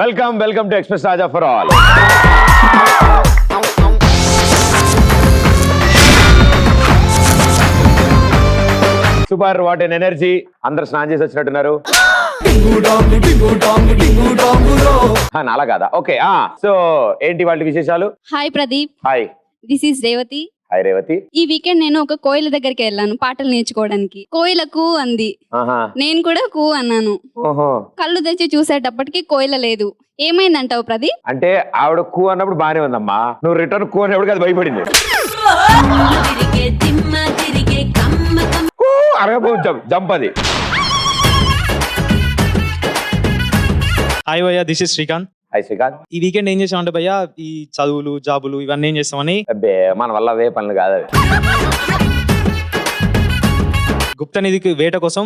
Welcome to express Raja for all. Super, what N energy. అందరు స్నానం చేసి వచ్చినట్టున్నారు. అలా కాదా? ఓకే. సో ఏంటి వాళ్ళ విశేషాలు? Hi Pradeep. Hi. This is Revathi. Hi Revathi. ఈ వీకెండ్ నేను ఒక కోయిల దగ్గరికి వెళ్ళాను పాటలు నేర్చుకోవడానికి. కోయిల కూ అంది, నేను కూడా కూ అన్నాను. కళ్ళు తెచ్చి చూసేటప్పటికి కోయిల లేదు. ఏమైందంటావు ప్రదీప్? అంటే ఆవిడ కూ అన్నప్పుడు బానే ఉందమ్మా, నువ్వు రిటర్న్ కూ అన్నప్పుడు అది భయపడింది. జంప్ అది. హాయ్ భయ్యా, this is Srikanth. Hi Srikanth. ఈ వీకెండ్ ఏం చేసామంటే భయ్యా, ఈ చదువులు జాబులు ఇవన్నీ ఏం చేస్తామని. అబ్బే, మన వల్ల అవే పనులు కాదు అవి. గుప్త నిధికి వేట కోసం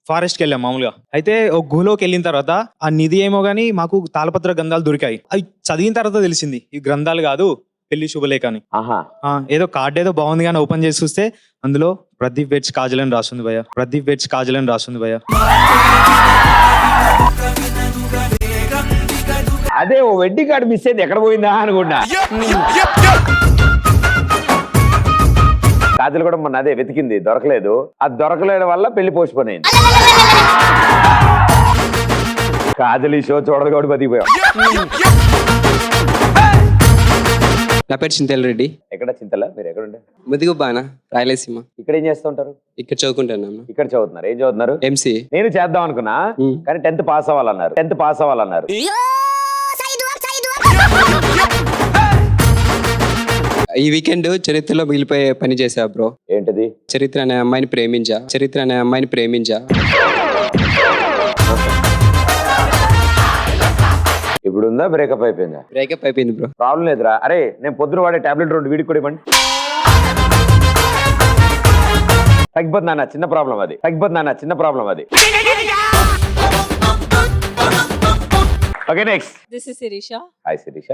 ఫారెస్ట్కి వెళ్ళాం మామూలుగా. అయితే ఒక గుహలోకి వెళ్ళిన తర్వాత ఆ నిధి ఏమో గానీ మాకు తాళపత్ర గ్రంథాలు దొరికాయి. అవి చదివిన తర్వాత తెలిసింది ఈ గ్రంథాలు కాదు, పెళ్లి శుభలేఖ అని. ఏదో కార్డు ఏదో బాగుంది కానీ ఓపెన్ చేసి చూస్తే అందులో ప్రదీప్ వెడ్స్ కాజల్ అని రాస్తుంది భయ్యా. ప్రదీప్ వెడ్స్ కాజల్ అని రాస్తుంది భయ్యా. అదే ఓ వెడ్డింగ్ కార్డు మిస్ అయింది, ఎక్కడ పోయిందా అనుకున్నా. కాజల్ కూడా మొన్న అదే వెతికింది, దొరకలేదు. అది దొరకలేని వల్ల పెళ్లి పోస్ట్ పోన్ అయింది. కాజల్ ఈ షో చూడదు కాబట్టి బతికిపోయాం. నా పేరు చింతల్ రెడ్డి. ఎక్కడ చింతల? మీరు ఎక్కడ ఉండే? ముదిగుబానా, రాయలసీమ. ఇక్కడ ఏం చేస్తూ ఉంటారు? ఇక్కడ చదువుకుంటున్నాను. ఇక్కడ చదువుతున్నారు. ఏం చదువుతున్నారు? ఎంసీ. నేను చేద్దాం అనుకున్నా కానీ 10th పాస్ అవ్వాలన్నారు. ఈ వీకెండ్ చరిత్రలో మిగిలిపోయే పని చేసా బ్రో. ఏంటది? చరిత్ర అనే అమ్మాయిని ప్రేమించా. ఇప్పుడు ఉందా, బ్రేకప్ అయిపోయిందా? బ్రేకప్ అయిపోయింది బ్రో. ప్రాబ్లం లేదురా. అరే, నేను పొద్దున వాడే టాబ్లెట్ 2 వీడికి కూడా ఇవ్వండి. తగ్గిపోతుందన్న చిన్న ప్రాబ్లం అది. Okay, next. This is Sirisha. Hi Sirisha.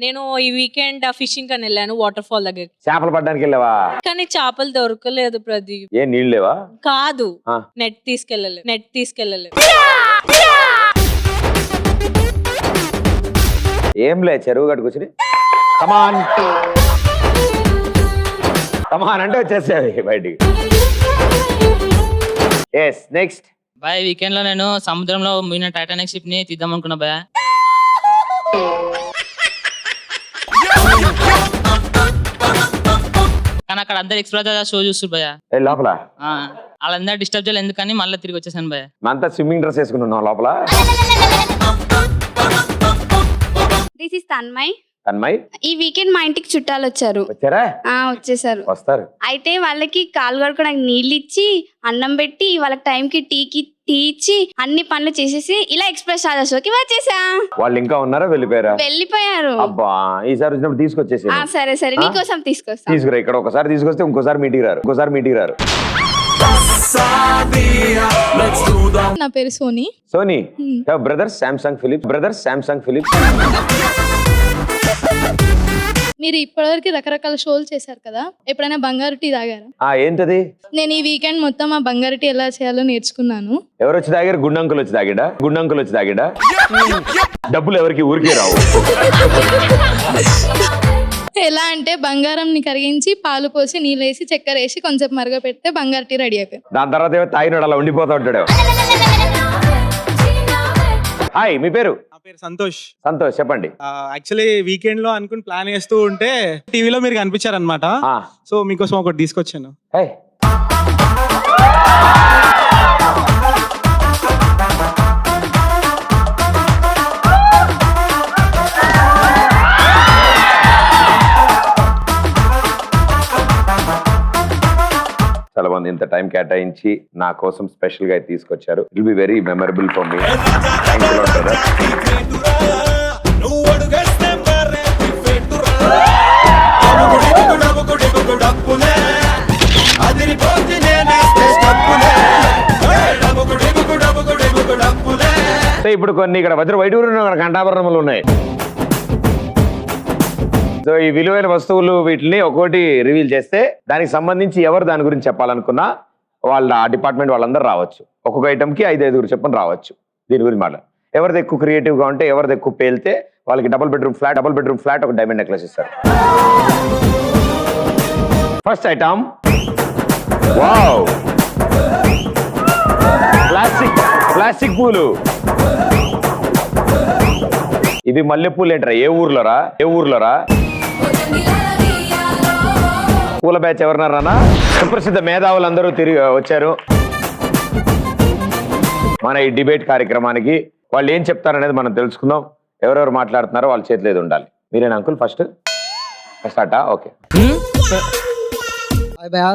నేను ఈ వీకెండ్ ఫిషింగ్ అని వెళ్ళాను, వాటర్ ఫాల్ దగ్గర. చేపలు పట్టడానికి వెళ్ళావా? కానీ చేపలు దొరకలేదు ప్రదీప్. ఏం నీళ్ళు లేవా? కాదు, నెట్ తీసుకెళ్ళలేదు. ఏం లే, చెరువు గట్టు కూర్చుని కమాన్ అంటే వచ్చేసేవి బయటికి. Yes, next. బాయ్, వీకెండ్ లో నేను సముద్రంలో మునిగిన టైటానిక్ షిప్ ని తీద్దాం అనుకున్నా బాయ్. కానీ అక్కడ అందరు ఎక్స్ప్రెస్ షో చూస్తారు భయ. లోపల వాళ్ళందరూ డిస్టర్బ్ చేయాలి ఎందుకని మళ్ళీ తిరిగి వచ్చేసాను భయ. అంతా స్విమ్మింగ్ డ్రెస్ వేసుకున్నాం లోపల. This is Tanmay. ఈ వీకెండ్ మా ఇంటికి చుట్టాలు వచ్చారు. వచ్చేసారు. వస్తారు. అయితే వాళ్ళకి కాలు కడుకోవడానికి నీళ్ళు ఇచ్చి, అన్నం పెట్టి, వాళ్ళకి టైంకి టీ ఇచ్చి, అన్ని పనులు చేసేసి ఇలా ఎక్స్ప్రెస్ రాజా షోకి వచ్చేసా. వాళ్ళు ఇంకా ఉన్నారా? వెళ్ళిపోయారు. అబ్బా, ఈసారి వచ్చినప్పుడు తీసుకొచ్చేసి. సరే నీకోసం తీసుకొస్తా. తీసుకురా. ఇక్కడ ఒకసారి తీసుకొస్తే ఇంకోసారి మీటింగ్ రారు. నా పేరు సోనీ. Brothers Samsung Philips. మీరు ఇప్పటివరకు రకరకాల షోలు చేశారు కదా, ఎప్పుడైనా బంగారు టీ తాగారా? ఏంటది? నేను ఈ వీకెండ్ మొత్తం ఆ బంగారు టీ ఎలా చేయాలో నేర్చుకున్నాను. ఎవరు వచ్చి తాగారు? గుండంకులు వచ్చి తాగిడా. డబ్బులు ఎవరికి ఊరికే రావు. ఎలా అంటే బంగారంని కరిగించి పాలు పోసి నీళ్ళు వేసి చక్కెర వేసి కొంచెం మరగ పెడితే బంగారు టీ రెడీ అయిపోయింది. దాని తర్వాత తాగినాడు అలా ఉండిపోతా ఉంటాడు. హాయ్, మీ పేరు? నా పేరు సంతోష్. చెప్పండి. యాక్చువల్లీ వీకెండ్ లో అనుకుని ప్లాన్ చేస్తూ ఉంటే టీవీలో మీరు కనిపించారనమాట. సో మీకోసం ఒకటి తీసుకొచ్చాను. చాలా మంది ఇంత టైం కేటాయించి నా కోసం స్పెషల్ గా తీసుకొచ్చారు. It will be very memorable for me. Thank you lot brother. ఇప్పుడు కొన్ని ఇక్కడ వజ్ర వైడూర్యం కంఠాభరణములు ఉన్నాయి. సో ఈ విలువైన వస్తువులు వీటిని ఒక్కోటి రివీల్ చేస్తే దానికి సంబంధించి ఎవరు దాని గురించి చెప్పాలనుకున్నా వాళ్ళ డిపార్ట్మెంట్ వాళ్ళందరూ రావచ్చు. ఒక్కొక్క ఐటమ్కి 5-5 చెప్పని రావచ్చు. దీని గురించి మాట్లాడు. ఎవరిది ఎక్కువ క్రియేటివ్ గా ఉంటే, ఎవరిది ఎక్కువ పేలితే వాళ్ళకి డబుల్ బెడ్రూమ్ ఫ్లాట్ ఒక డైమండ్ నెక్లెస్ ఇస్తారు. ఫస్ట్ ఐటమ్, వావ్, ప్లాస్టిక్ పూలు. ఇవి మల్లెపూలు ఏంట్రా? ఏ ఊర్లోరా? పూల బ్యాచ్ ఎవరున్నారా? సుప్రసిద్ధ మేధావులు అందరూ తిరిగి వచ్చారు మన ఈ డిబేట్ కార్యక్రమానికి. వాళ్ళు ఏం చెప్తారనేది మనం తెలుసుకుందాం. ఎవరెవరు మాట్లాడుతున్నారో వాళ్ళ చేతిలో ఏది ఉండాలి. మీరేనా అంకుల్? ఫస్ట్ స్టార్టా? ఓకే.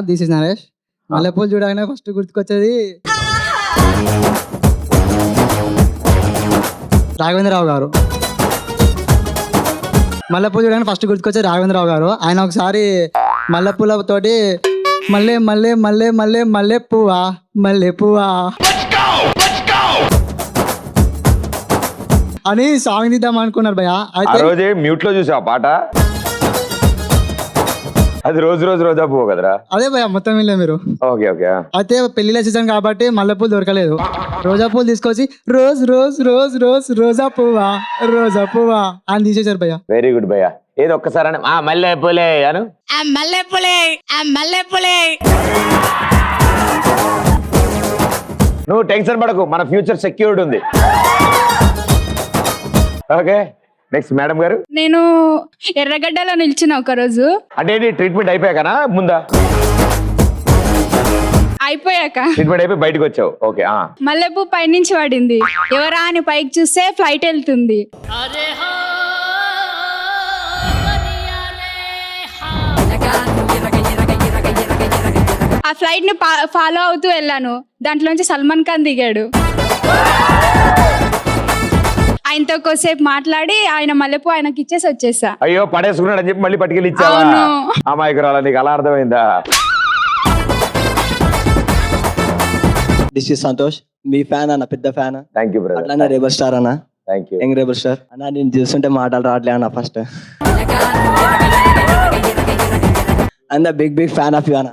This is Naresh. మల్లెపూలు చూడగానే ఫస్ట్ గుర్తుకొచ్చేది రాఘవేంద్రరావు గారు. మల్లెపూలు చూడగానే ఫస్ట్ గుర్తుకొచ్చేది రాఘవేంద్రరావు గారు. ఆయన ఒకసారి మల్లెపూలతోటి మల్లె పువ్వా అని సాంగ్ తీద్దాం అనుకున్నారు భయ్య. అయితే రోజే మ్యూట్ లో చూసా పాట. అది రోజా పువ్వు కదరా? అదే భయ్య మొత్తం వెళ్ళే మీరు. ఓకే. అయితే పెళ్లిళ్ళ సీజన్ కాబట్టి మల్లెపూలు దొరకలేదు. రోజా పూలు తీసుకొచ్చి రోజా పువ్వా అని తీసేశారు భయ్య. వెరీ గుడ్ భయ్య. ఏది ఒక్కసారి మల్లెపూలే అను. నువ్వు టెన్షన్ పడకు, మన ఫ్యూచర్ సెక్యూర్డ్ ఉంది. ఓకే, నెక్స్ట్ మేడం గారు. నేను ఎర్రగడ్డలో నిల్చున్నా ఒక రోజు. అంటే ట్రీట్మెంట్ అయిపోయాకనా ముందా? అయిపోయాక ట్రీట్మెంట్ అయిపోయి బయటకు వచ్చావు. ఓకే. మల్లెపూ పైనుంచి పడింది. ఎవరా అని పైకి చూస్తే ఫ్లైట్ వెళ్తుంది. ఆ ఫ్లైట్ ని ఫాలో అవుతూ వెళ్ళాను. దాంట్లోంచి సల్మాన్ ఖాన్ దిగాడు. ఆయనతో కొద్దిసేపు మాట్లాడి ఆయన మల్లెపూ ఆయనకి ఇచ్చేసి వచ్చేసా. అయ్యో పడేసుకున్నాడు అని చెప్పి మళ్ళీ పట్టుకెళ్ళి ఇచ్చావా? అమాయకురాలా, నీకు అలా అర్థమైందా? దిస్ ఇస్ సంతోష్, మీ ఫ్యాన్ అన్న, పెద్ద ఫ్యాన్. Thank you brother. అట్లా రెబల్ స్టార్ అన్న. Thank you. Young rebel star అన్న. నేను చూస్తుంటే మాటలు రావట్లే అన్న. First and big fan of you అన్న.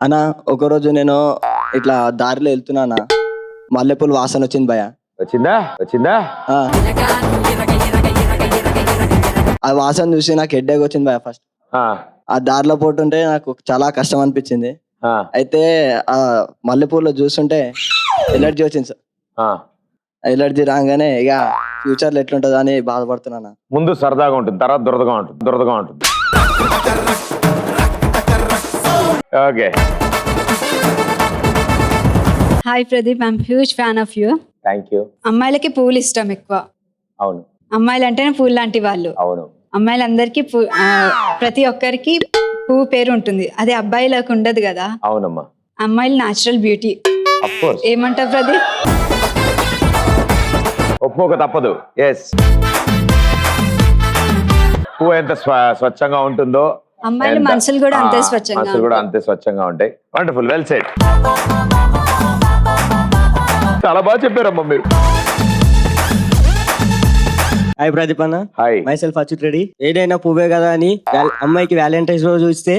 అన్న ఒకరోజు నేను ఇట్లా దారిలో వెళ్తున్నా, మల్లెపూలు వాసన వచ్చింది భయ. వచ్చిందా? ఆ వాసన చూసి నాకు హెడ్ఏక్ వచ్చింది భయ. ఫస్ట్ ఆ దారిలో పోతుంటే నాకు చాలా కష్టం అనిపించింది. అయితే ఆ మల్లెపూలు చూస్తుంటే ఎలర్జీ వచ్చింది సార్. ఎలర్జీ రాగానే ఇక ఫ్యూచర్ లో ఎట్లుంటదో అని బాధపడుతున్నా. ముందు సరదాగా ఉంటుంది, తర్వాత దురదగా ఉంటుంది. Okay. Hi Pradeep, I'm huge fan of you. Thank you. అమ్మాయిలకి పూలు ఇష్టం ఎక్కువ. అవును. అమ్మాయిలు అంటేనే పూలు లాంటి వాళ్ళు. అవును. అమ్మాయిలందరికీ ప్రతి ఒక్కరికి పువ్వు పేరు ఉంటుంది. అదే అబ్బాయిలకు ఉండదు కదా. అవునమ్మా. అమ్మాయిలు న్యాచురల్ బ్యూటీ. Of course. ఏమంటావు ప్రదీప్? ఒప్పుకోక తప్పదు. ఎస్, పువ్వు ఎంత స్వచ్ఛంగా ఉంటుందో అమ్మాయిల మనసులు కూడా అంతే స్వచ్ఛంగా ఉంటాయి. Wonderful, well said. చాలా బాగా చెప్పారమ్మా మీరు. హాయ్ ప్రదీప్ అన్న. Hi. My self Achyut Reddy. ఏదైనా పువ్వే కదా అని అమ్మాయికి వ్యాలంటైన్స్ రోజు చూస్తే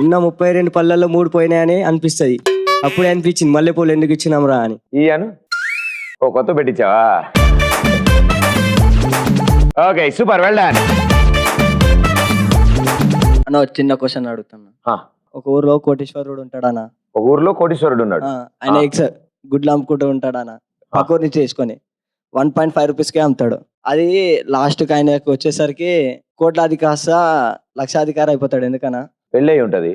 ఉన్న 32 పళ్ళల్లో 3 పోయినాయని అనిపిస్తుంది. అప్పుడే అనిపించింది మల్లెపూలు ఎందుకు ఇచ్చినాం రా అని. ఇయ్యాను ఓ కొత్త పెట్టించావా? Okay, super, well done. అన్న చిన్న క్వశ్చన్ అడుగుతున్నా. ఒక ఊర్లో కోటీశ్వరుడు ఉంటాడనా? ఒక ఊర్లో కోటీశ్వరుడు ఉన్నాడు. ఆయన ఎగ్స్ గుడ్లు అమ్ముకుంటూ ఉంటాడనా? పక్కూరు నుంచి చేసుకొని 1.5 రూపీస్కే అమ్ముతాడు. అది లాస్ట్ కి ఆయనకు వచ్చేసరికి కోట్లాది కాస్త లక్షాధికారి అయిపోతాడు. ఎందుకనా? పెళ్ళై ఉంటది.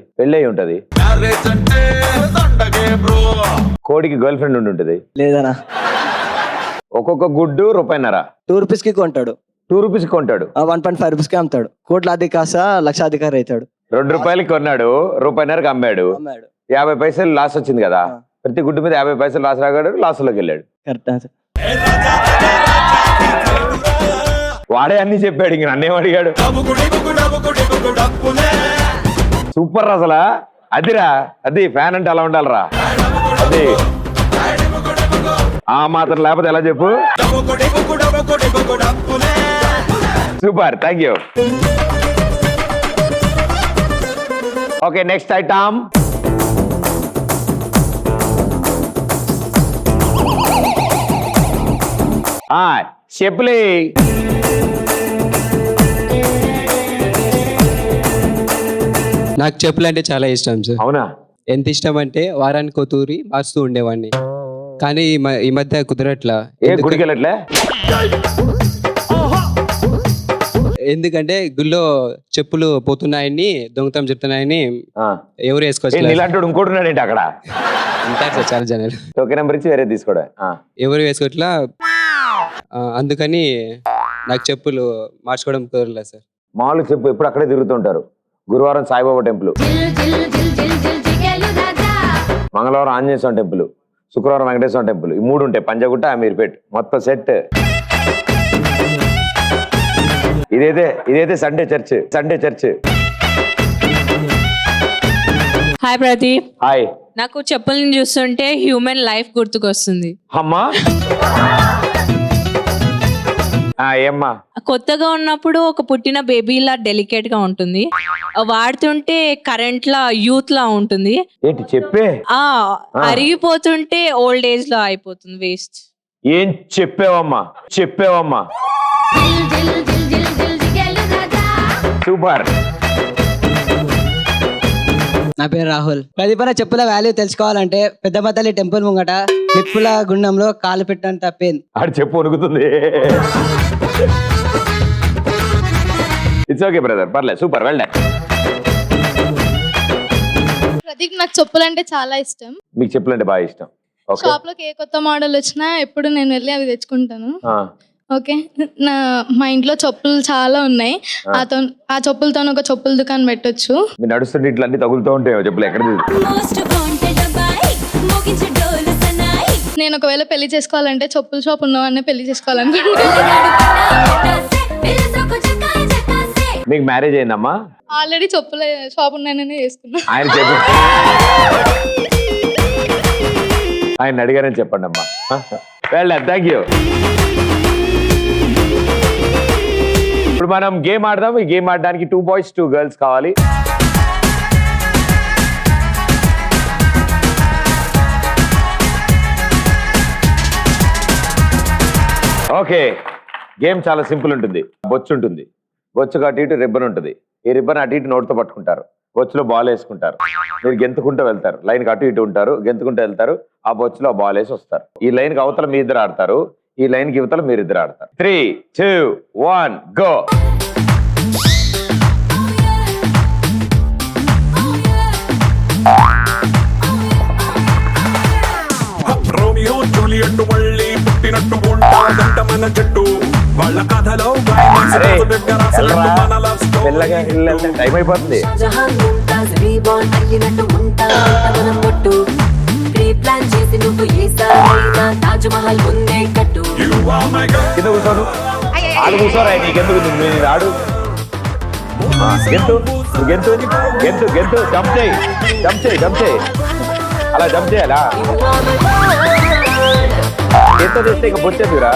కోడికి గర్ల్ ఫ్రెండ్ ఉంటది. లేదనా? ఒక్కొక్క గుడ్డు రూపాయిన్నర. 2 రూపీస్కి కొంటాడు. 2 రూపీస్ కొంటాడు. 1.5 రూపీస్కి అమ్ముతాడు. కోట్లాది కాస్త లక్షాధికారి అవుతాడు. 2 రూపాయలకి కొన్నాడు, రూపాయిన్నరకు అమ్మాడు. 50 పైసలు లాస్ వచ్చింది కదా. ప్రతి గుడ్డు మీద 50 పైసలు లాస్ రాగాడు, లాస్ లోకి వెళ్ళాడు. కరెక్ట్. వాడే అన్ని చెప్పాడు, ఇంక నన్నేం అడిగాడు. సూపర్ అసలు. అదిరా, అది ఫ్యాన్ అంటే అలా ఉండాలిరా. అది ఆ మాత్రం లేకపోతే ఎలా చెప్పు. Super, thank you. Okay, next item చెప్పులే. నాకు చెప్పులు అంటే చాలా ఇష్టం సార్. అవునా? ఎంత ఇష్టం అంటే వారానికి ఒక తూరి మార్చుతూ ఉండేవాడిని. కానీ ఈ మధ్య కుదరట్లా. ఏ గుడికి వెళ్ళట్లే? ఎందుకంటే గుళ్ళో చెప్పులు పోతున్నాయని, దొంగతనం చెప్తున్నాయని ఎవరు వేసుకోవచ్చు. ఇలాంటి ఇంకోటి ఉన్నాడు ఏంటి అక్కడ? ఉంటారు సార్ చాలా జనాలు. టోకెన్ నెంబర్ ఇచ్చి వేరే తీసుకోవడం. ఎవరు వేసుకోవట్లా, అందుకని నాకు చెప్పులు మార్చుకోవడం కుదరలేదు సార్. మామూలుగా చెప్పు ఎప్పుడు అక్కడే తిరుగుతుంటారు. గురువారం సాయిబాబా టెంపుల్, మంగళవారం ఆంజనేయ స్వామి టెంపుల్, శుక్రవారం వెంకటేశ్వర స్వామి టెంపుల్. ఈ 3 ఉంటాయి. పంజగుట్ట, అమీర్పేట్, మొత్తం సెట్. ఇదైతే Sunday church. Hi Pradeep. Hi. నాకు చెప్పుల్ని చూస్తుంటే హ్యూమన్ లైఫ్ గుర్తుకొస్తుంది. అమ్మా ఏమ్మా? కొత్తగా ఉన్నప్పుడు ఒక పుట్టిన బేబీలా డెలికేట్ గా ఉంటుంది, వాడుతుంటే కరెంట్ లా యూత్ లా ఉంటుంది. ఏంటి చెప్పే? అరిగిపోతుంటే ఓల్డ్ ఏజ్ లో అయిపోతుంది, వేస్ట్. ఏం చెప్పావమ్మా? సూపర్. నా పేరు రాహుల్. ప్రదీపన చెప్పుల వాల్యూ తెలుసుకోవాలంటే పెద్దమ్మ తల్లి టెంపుల్ ముంగట నిప్పుల గుండంలో కాలు పెట్టంత పెయిన్. ఆడు చెప్పు వణుకుతుంది. ఇట్స్ ఓకే బ్రదర్, పర్లేదు, సూపర్, వెల్ డన్. ప్రదీప్ నాకు చెప్పులు అంటే చాలా ఇష్టం. మీకు చెప్పులంటే బాగా ఇష్టం. ఓకే. షాప్ లోకి ఏ కొత్త మోడల్ వచ్చినా ఎప్పుడు నేను వెళ్ళి అవి తెచ్చుకుంటాను. ఓకే, మా ఇంట్లో చెప్పులు చాలా ఉన్నాయి. ఆ చెప్పులతో ఒక చెప్పుల దుకాణం పెట్టొచ్చు. మీరు నడుస్తుంటే ఇట్లా అన్ని తగులుతూ ఉంటాయో చెప్పులు? ఎక్కడ నేను ఒకవేళ పెళ్లి చేసుకోవాలంటే చెప్పుల షాప్ ఉన్నవాడినే పెళ్లి చేసుకోవాలనుకుంటున్నాను. మీకు మ్యారేజ్ అయిందమ్మా? ఆల్రెడీ చెప్పుల షాప్ ఉన్నాయని చేసుకున్నా. ఆయన అడిగారని చెప్పండి అమ్మా. Well done, thank you. ఇప్పుడు మనం గేమ్ ఆడదాం. ఈ గేమ్ ఆడడానికి 2 బాయ్స్ 2 గర్ల్స్ కావాలి. ఓకే, గేమ్ చాలా సింపుల్ ఉంటుంది. బొచ్చు ఉంటుంది, బొచ్చుకు అటు ఇటు రిబ్బన్ ఉంటుంది. ఈ రిబ్బన్ అటు ఇటు నోటితో పట్టుకుంటారు, బొచ్చులో బాల్ వేసుకుంటారు. మీరు గెంతుకుంటూ వెళ్తారు, లైన్కి అటు ఇటు ఉంటారు, గెంతుకుంటూ వెళ్తారు. ఆ బొచ్చులో బాల్ వేసి వస్తారు. ఈ లైన్కి అవతల మీ ఇద్దరు ఆడతారు, ఈ లైన్కి యువతల మీరు ఇద్దరు ఆడతారు. 3, 2, 1 గో. రోమియో జూలియట్ మళ్ళీ పుట్టినట్టు ఉంటాదంట మన జట్టు. వాళ్ళ కథలో టైం అయిపోతుంది. కింద కూర్చోను, ఆడు కూర్చోరా, నీకెందుకు? నువ్వు ఆడు, గెంతు, జంప్ చేయి. అలా జంప్ చేయాలా? ఎంత చేస్తే ఇక బొచ్చేదిరా.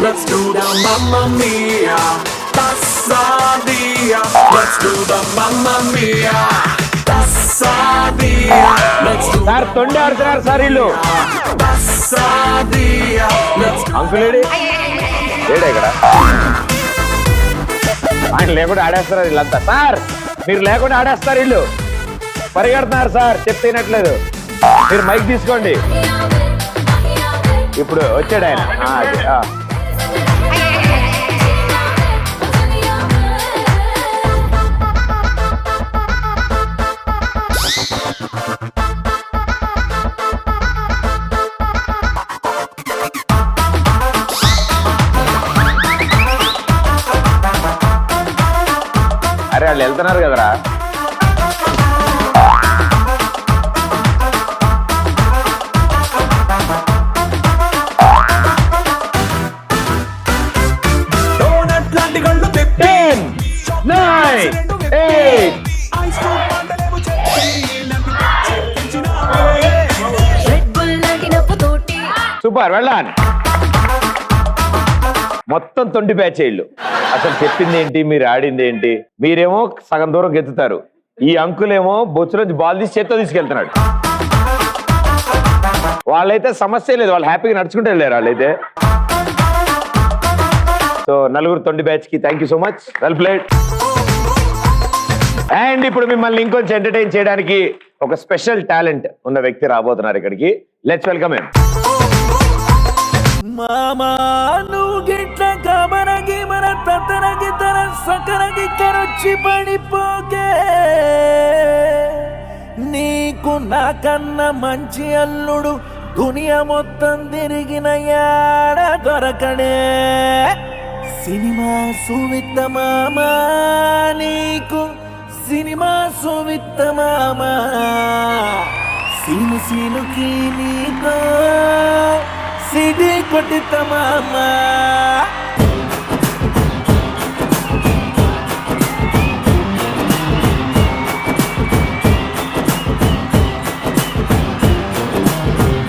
Let's do the Mamma Mia. Tassadia. Let's do the Mamma Mia. Tassadia. Let's do. Sir తొండి ఆడుతున్నారు సార్ వీళ్ళు. Tassadia. అంకుల్ ఏడే ఇక్కడ? ఆయన లేకుండా ఆడేస్తారు వీళ్ళంతా. సార్ మీరు లేకుండా ఆడేస్తారు వీళ్ళు. పరిగెడుతున్నారు సార్, చెప్తేనట్లేదు. మీరు మైక్ తీసుకోండి. ఇప్పుడు వచ్చాడు ఆయన. అరే వాళ్ళు వెళ్తున్నారు కదరా. సూపర్, వెళ్ళాను. మొత్తం తొండి బ్యాచ్ ఇళ్ళు. అసలు చెప్పింది ఏంటి, మీరు ఆడింది ఏంటి? మీరేమో సగం దూరం గెత్తుతారు, ఈ అంకులేమో బొచ్చులోంచి బాల్ తీసి చేత్తో తీసుకెళ్తున్నాడు. వాళ్ళైతే సమస్య లేదు, వాళ్ళు హ్యాపీగా నడుచుకుంటూ వెళ్ళారు వాళ్ళైతే. సో నలుగురు తొండి బ్యాచ్ కి thank you so much, well played. And ఇప్పుడు మిమ్మల్ని ఇంకొంచెం ఎంటర్టైన్ చేయడానికి ఒక స్పెషల్ టాలెంట్ ఉన్న వ్యక్తి రాబోతున్నారు ఇక్కడికి. Let's welcome him. మామా నువ్వు గిట్ల కబరగి మన తతరగి తర సకరగి కరొచ్చి పడిపోకే, నీకు నాకన్నా మంచి అల్లుడు దునియా మొత్తం తిరిగిన యాడ దొరకడే. సినిమా సువిత్త మామా నీకు సినిమా సువిత్త మామా, సీను సీనుకి నీతో సిడి కొట్టిత మామా.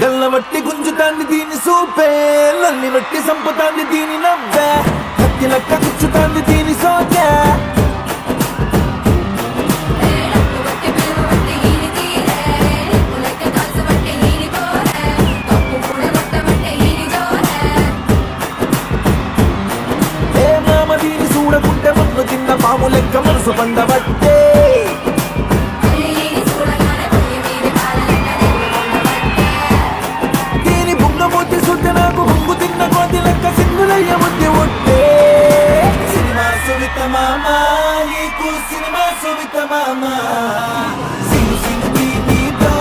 గల్లవట్టి గుంజుతాంది దీని సూపే, లల్లి వట్టి సంపుతాంది దీని నవ్వే, కత్తి లెక్క గుచ్చుతాంది దీని సోకే. చూడకుంటే మన్ను తిన్న పాము లెక్క మనసు పండబట్టే, దీని బుంగమూర్తి సుద్ది నాకు బుంగు తిన్న కోతి లెక్క సింగులయ్య ముద్ది ఒట్టే. సినిమా సువిత మామా నీకు సినిమా సువిత మామా, సిను సినుకి నీతో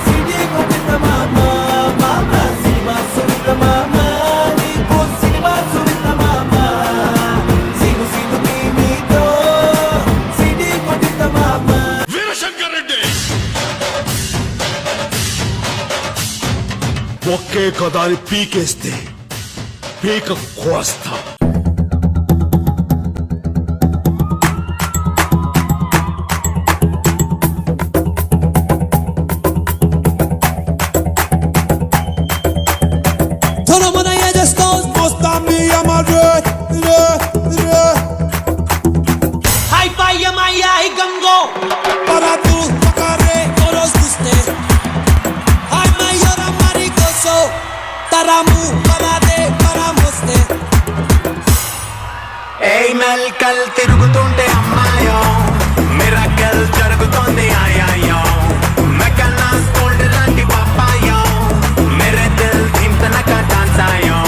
సిడి కొట్టిన మామా మామా. సినిమా సువిత మామా నీకు సినిమా సువిత మామా, ఒకే కదాని పీకేస్తే పీక కోస్తా. మెల్కల్ తిరుగుతుంటే అమ్మాయో, మిరాకల్ జరుగుతోంది ఆయాయో, మెకన్నా స్కూల్ లాంటి పాపాయో, మేరే దిల్ థీమ్ తనక డాన్స్ ఆయో.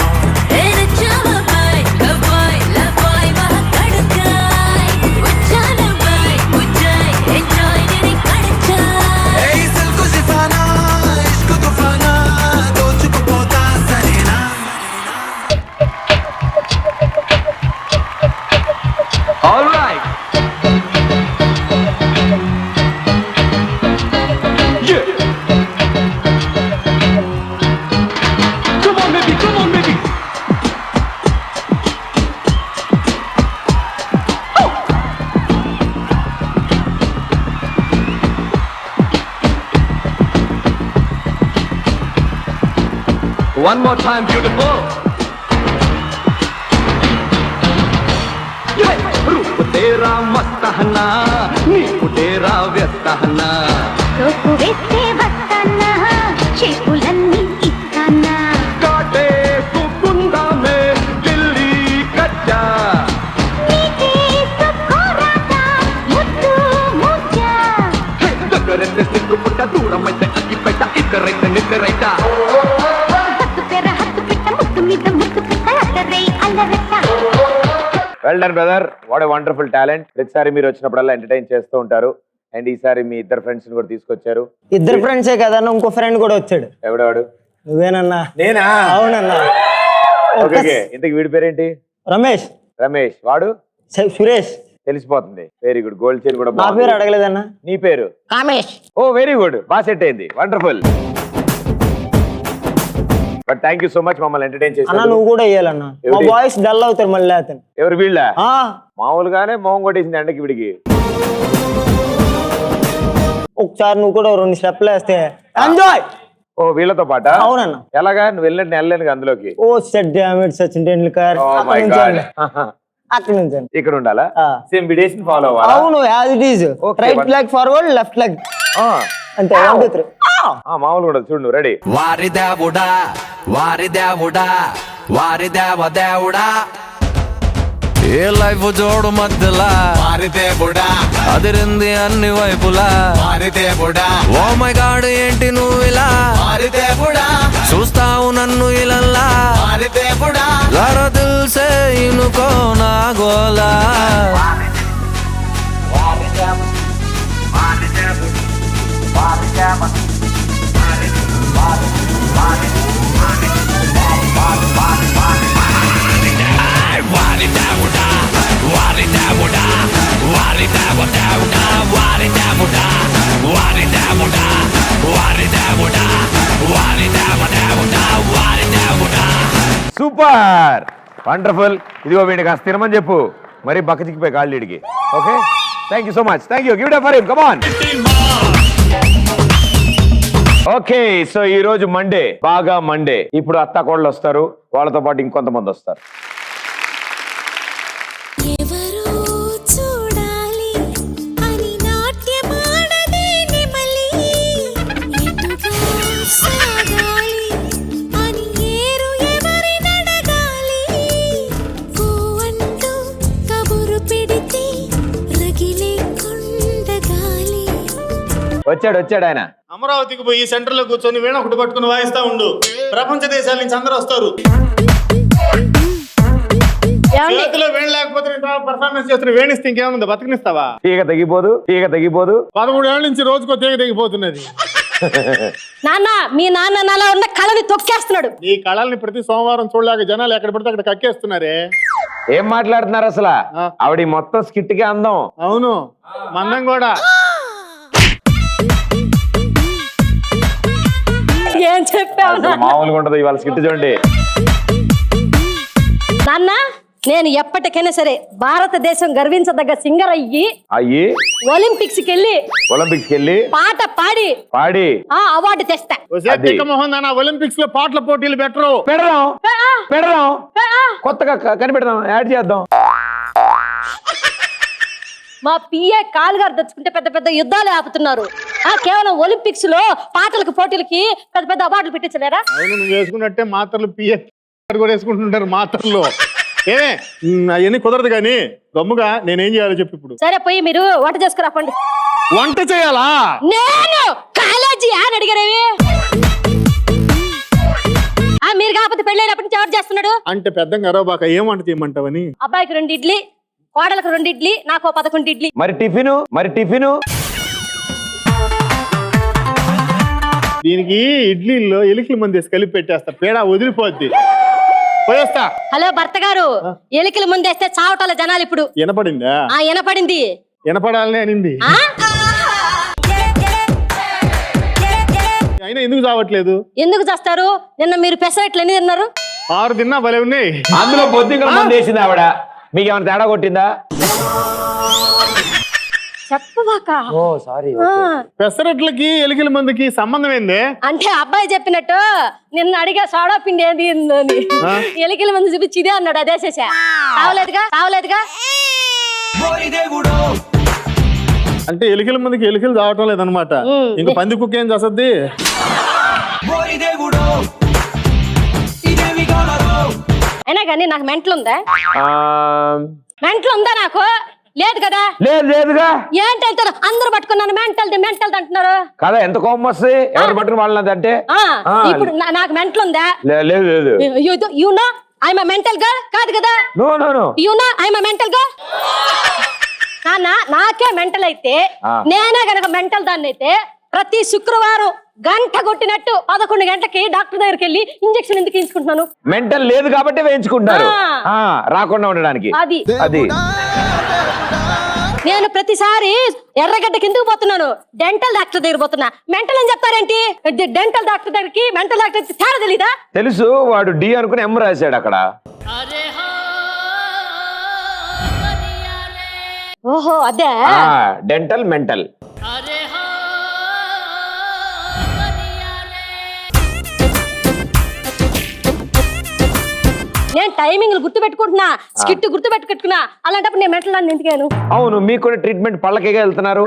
One more time, beautiful. रूप तेरा मस्त हना, नीकु तेरा व्यस्त हना, रोकु वेस्ते वस्तना, शेपुलन्नी इस्ताना, काटे सुकुंदा में दिल्ली कच्चा, नीचे सुकोराता, मुद्दू मुज्जा, दगरते सिक्कु पुट्टा दूरమైతే అగ్గిపెట్ట ఇక్కరైతే నిక్కరైతా. Well done brother, what a wonderful talent. ప్రతిసారి మీరు వచ్చినప్పుడల్లా ఎంటర్టైన్ చేస్తూ ఉంటారు. అండ్ ఈసారి మీ ఇద్దరు ఫ్రెండ్స్ కూడా తీసుకొచ్చారు. ఇద్దరు ఫ్రెండ్సే కదా, ఇంకో ఫ్రెండ్ కూడా వచ్చాడు. ఎవడవాడు? నువ్వేనన్నా? నేనా? అవునన్నా. ఓకే, ఇంతకు వీడి పేరేంటి? రమేష్. రమేష్. వాడు? సురేష్. తెలిసిపోతుంది. Very good. గోల్డ్ చైన్ కూడా. నా పేరు అడగలేదన్నా. నీ పేరు? కామేష్. ఓ వెరీ గుడ్, బాగా సెట్ అయింది. Wonderful. But thank you so much మమ్మల్ని ఎంటర్టైన్ చేసి. అన్న నువ్వు కూడా వేయాలన్నా, మా బాయ్స్ డల్ అవుతారు మళ్ళీ. అతను ఎవరు? వీళ్ళ? మామూలుగానే మొహం కొట్టేసింది ఎండకి వీడికి. ఒకసారి నువ్వు కూడా 2 స్టెప్లు వేస్తే ఎంజాయ్. ఓ వీళ్ళతో పాట? అవునన్నా. ఎలాగా? నువ్వు వెళ్ళినట్టు వెళ్ళలేను అందులోకి. ఓ సెట్ డామేజ్ సచిన్ టెండూల్కర్. అక్కడ నుంచి ఇక్కడ ఉండాలా? సేమ్ విడేషన్ ఫాలో అవ్వాలి. అవును, as it is. Right leg forward, left leg అంతే. మామూలు కూడా చూడు రెడీ. వారి దేవుడా వారి దేవుడా వారి దేవుడా ఏ లైఫ్ జోడు మధ్యలా వారి దేవుడా అదిరింది అన్ని వైపులా వారి దేవుడా ఓ మై గాడ్ ఏంటి నువ్వు ఇలా వారి దేవుడా చూస్తావు నన్ను ఇలల్లా వారి దేవుడా జరా దిల్ సే ఇనుకో నా గోలా సూపర్ వండర్ఫుల్. ఇదిగో వీడికి కాస్త తినమని చెప్పు, మరి బక్క చిక్కిపోయి కాళ్ళు ఇడికి. Okay, thank you so much. Thank you. Give it up for him. Come on. Okay, so ఈ రోజు మండే, బాగా మండే. ఇప్పుడు అత్త కోళ్ళు వస్తారు, వాళ్ళతో పాటు ఇంకొంతమంది వస్తారు. వచ్చాడు ఆయన. అమరావతికి పోయి సెంటర్ లో కూర్చొని వీణ ఒకటి పట్టుకుని వాయిస్తా ఉండు. ప్రపంచ దేశాల నుంచి అందరూ వస్తారు. చేతిలో వేణ లేకపోతే పర్ఫార్మెన్స్ చేస్తున్న వేణిస్తే ఇంకేముంది, బతికినిస్తావా? తీగ తగ్గిపోదు 13 ఏళ్ళ నుంచి రోజుకో తీగ తగ్గిపోతున్నది. నాన్న, మీ నాన్న నాలా ఉన్న కళని తొక్కేస్తున్నాడు. ఈ కళల్ని ప్రతి సోమవారం చూడలేక జనాలు ఎక్కడ పడితే అక్కడ కక్కేస్తున్నారే. ఏం మాట్లాడుతున్నారు అసలు? ఆవిడ మొత్తం స్కిట్ కి అందం. అవును, మందం కూడా. ఏం చెప్పావు? మామూలుగా ఉంటది ఇవాళ స్కిట్ చూడండి. నాన్న, నేను ఎప్పటికైనా సరే భారతదేశం గర్వించదగ్గ సింగర్ అయ్యి ఒలింపిక్స్ కెళ్ళి పాట పాడి అవార్డు తెస్తా. ఒలింపిక్స్ లో పాటల పోటీలు పెడదాం కొత్తగా కనిపెడదాం, యాడ్ చేద్దాం. మా పిఏ కాలు గారు తెచ్చుకుంటే పెద్ద పెద్ద యుద్ధాలు ఆపుతున్నారు. కేవలం ఒలింపిక్స్ లో పాటలకు పోటీలకి పెద్ద పెద్ద అవార్డులు పెట్టించలేరా? అవును, నువ్వు వేసుకున్నట్టే మాత్రలు పిఏ కూడా వేసుకుంటుంటారు మాత్రలు. అవన్నీ కుదరదు కానీ గమ్ముగా నేనేం చేయాలో చెప్పు ఇప్పుడు. సరే, పోయి మీరు వంట చేసుకురాపండి. వంట చేయాలా? నేను కాలేజీ అని అడిగారేవి. మీరు కాకపోతే పెళ్ళైనప్పటి నుంచి ఎవరు చేస్తున్నాడు అంటే పెద్ద గరవబాక ఏం వంట చేయమంటావని. అబ్బాయికి 2 ఇడ్లీ, కోడలకు 2 ఇడ్లీ, నాకు 11 ఇడ్లీ. మరి టిఫిను దీనికి ఇడ్లీలో ఎలికల మంది కలిపి పెట్టేస్తా, పేడ వదిలిపోద్ది. పోయేస్తా. హలో భర్త గారు, ఎలికల ముందేస్తే చావటాల జనాలు ఇప్పుడు. వినపడిందా? వినపడింది. వినపడాలని అనింది. అయినా ఎందుకు చావట్లేదు? ఎందుకు చేస్తారు? నిన్న మీరు పెసరట్లు ఎన్ని తిన్నారు? 6 తిన్నా భలే ఉన్నాయి. అందులో బొద్దింకల మంది వేసింది ఆవిడ. మీకు ఏమైనా తేడా కొట్టిందా? చెప్పవాక. పెసరట్లకి ఎలికల మందికి సంబంధం ఏంది? అంటే అబ్బాయి చెప్పినట్టు నిన్న అడిగా సోడా పిండి ఏంది అని. ఎలికల మంది చూపించి ఇదే అన్నాడు, అదేసేసా. తావలేదుగా. అంటే ఎలికల మందికి ఎలికలు చావటం లేదనమాట. ఇంకా పంది కుక్క ఏం చేస్తుంది? అయినా కానీ నాకు మెంటల్ ఉందా? నాకు లేదు కదా. లేదుగా. ఏంటంటే అందరూ పట్టుకున్నాను మెంటల్ అంటున్నారు కదా. ఎంత కోపం వస్తుంది ఎవరు పట్టుకుని వాళ్ళని అంటే. ఇప్పుడు నాకు మెంటల్ ఉందా? లేదు. You know I am a mental girl కాదు కదా? No you know I am a mental girl. నాకే మెంటల్ అయితే, నేనే గనక మెంటల్ దాన్ని అయితే ప్రతి శుక్రవారం గంట కొట్టినట్టు 11 గంటలకి డాక్టర్ దగ్గరికి వెళ్ళి ఇంజెక్షన్ ఎందుకు తీసుకుంటున్నాను? మెంటల్ లేదు కాబట్టి వేయించుకుంటారు, రాకుండా ఉండడానికి. అది నేను ప్రతిసారి ఎర్రగడ్డ కిందకు పోతున్నాను, డెంటల్ డాక్టర్ దగ్గర పోతున్నా. మెంటల్ అని చెప్తారేంటి? డెంటల్ డాక్టర్ దగ్గరికి మెంటల్ డాక్టర్ తేడా తెలీదా? తెలుసు, వాడు డి అనుకుని ఎం రాశాడు అక్కడ. ఓహో, అదే డెంటల్ మెంటల్. నేను టైమింగ్ గుర్తు పెట్టుకుంటున్నా, స్కిట్ గుర్తు పెట్టుకుంటున్నా. అలాంటప్పుడు నేను మెంటల్ దాన్ని ఎందుకేను? అవును, మీకు కూడా ట్రీట్మెంట్ పళ్ళకేగా వెళ్తున్నారు.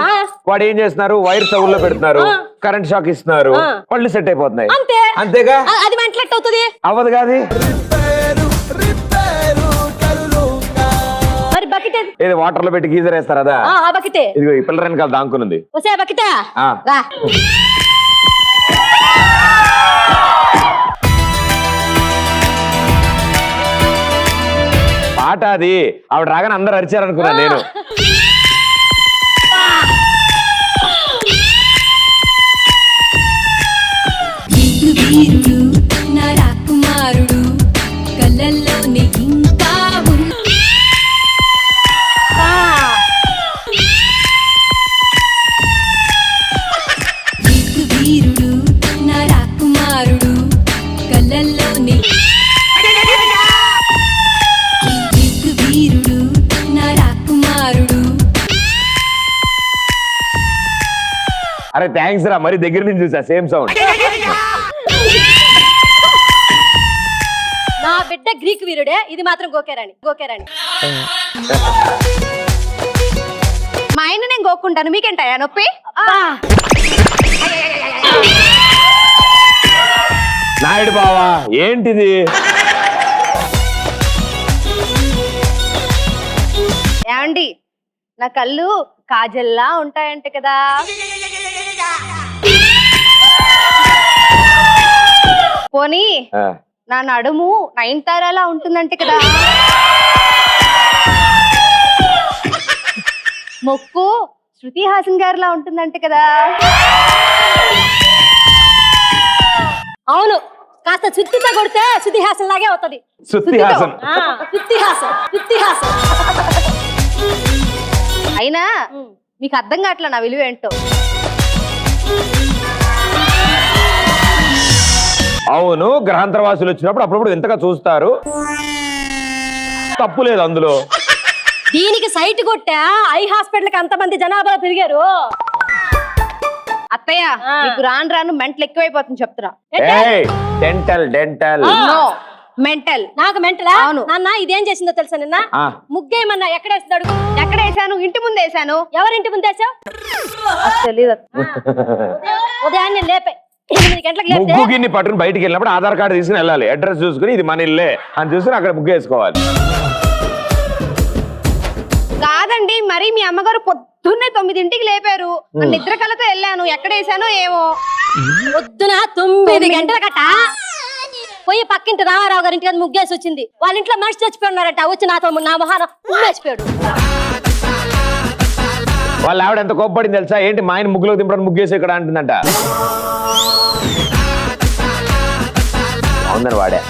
వాడు ఏం చేస్తున్నారు, వైర్ చెవుల్లో పెడుతున్నారు, కరెంట్ షాక్ ఇస్తున్నారు, పళ్ళు సెట్ అయిపోతున్నాయి. అంతే, అంతేగా. అది మెంటల్ ఎట్ అవుతుంది? అవ్వదు కాదు. మరి బకెట్ ఏది వాటర్ లో పెట్టి గీజర్ వేస్తారు అదా? ఆ బకెటే. ఇదిగో ఈ పిల్లల వెనకాల దాంకునుంది. వస్తే బకెటా ఆ. రా. పాట అది. ఆవిడ రాగానే అందరు అరిచారనుకున్నా నేను. వీరుడు నా రాకుమారుడు కళ్ళల్లోనే ఇంకా వీరుడు నా రాకుమారుడు కళ్ళల్లోనే వీరుడు నా రాకుమారుడు. అరే థ్యాంక్స్ రా, మరి దగ్గర నుంచి చూసా సేమ్ సౌండ్. నా బిడ్డ గ్రీక్ వీరుడే, ఇది మాత్రం గోకేరాణి. మా ఆయన నేను గోక్కుంటాను, మీకేంటాయా నొప్పి? నాయుడు బావా ఏంటిది? ఏమండి, నా కళ్ళు కాజల్లా ఉంటాయంట కదా. పోనీ నా నడుము నయనతారలా ఉంటుందంటే కదా. మొక్కు శృతి హాసన్ గారిలా ఉంటుందంటే కదా. అవును, కాస్త శుద్ధితో కొడితే శుద్ధిహాసం లాగే అవుతుంది. శృతిహాసన్. శుద్ధిహాసం. అయినా మీకు అర్థం కావట్లా నా విలువ ఏంటో. అవును, గ్రహాంతరవాసులు వచ్చినప్పుడు అప్పుడప్పుడు ఎంతగా చూస్తారు, తప్పు లేదు అందులో. దీనికి సైట్ కొట్టా ఐ హాస్పిటల్ కి అంతమంది జనాభా తిరిగారు. అత్తయ్య మీకు రాను రాను మెంటల్ ఎక్కువైపోతుంది చెప్తున్నా. Dental mental. నాకు మెంటలా? అవును నాన్న. ఇదేం చేసిందో తెలుసా? నిన్న ముగ్గేమన్నా ఎక్కడేస్తాడు? ఎక్కడ వేసాను? ఇంటి ముందు వేసాను. ఎవరింటి ముందు వేసావు? తెలీదు. ఉదయాన్నే లేపే 8 గంటలకు లేపే ముగ్గు గిన్ని పట్టుకుని బయటికి వెళ్ళినప్పుడు ఆధార్ కార్డు తీసుకుని వెళ్ళాలి, అడ్రస్ చూసుకుని ఇది మన ఇల్లే అని చూసుకుని అక్కడ ముగ్గు వేసుకోవాలి. కాదండి, మరి మీ అమ్మగారు పొద్దున్నే 9ంటికి లేపారు. నిద్ర కలతో వెళ్ళాను, ఎక్కడ వేసానో ఏమో. పొద్దున 9 గంటలకట పోయి పక్కింటి రామారావు గారి ఇంటికి ముగ్గేసి వచ్చింది. వాళ్ళ ఇంట్లో మనిషి చచ్చిపోయినారట. వచ్చి నాతో నా మొహాన ఉమ్మేసిపోయాడు. వాళ్ళ ఆవిడ ఎంత కోప్పడింది తెలుసా? ఏంటి మా ఆయన ముగ్గులో దింపడానికి ముగ్గేసి ఇక్కడ అంటుందంట. అవునని వాడే.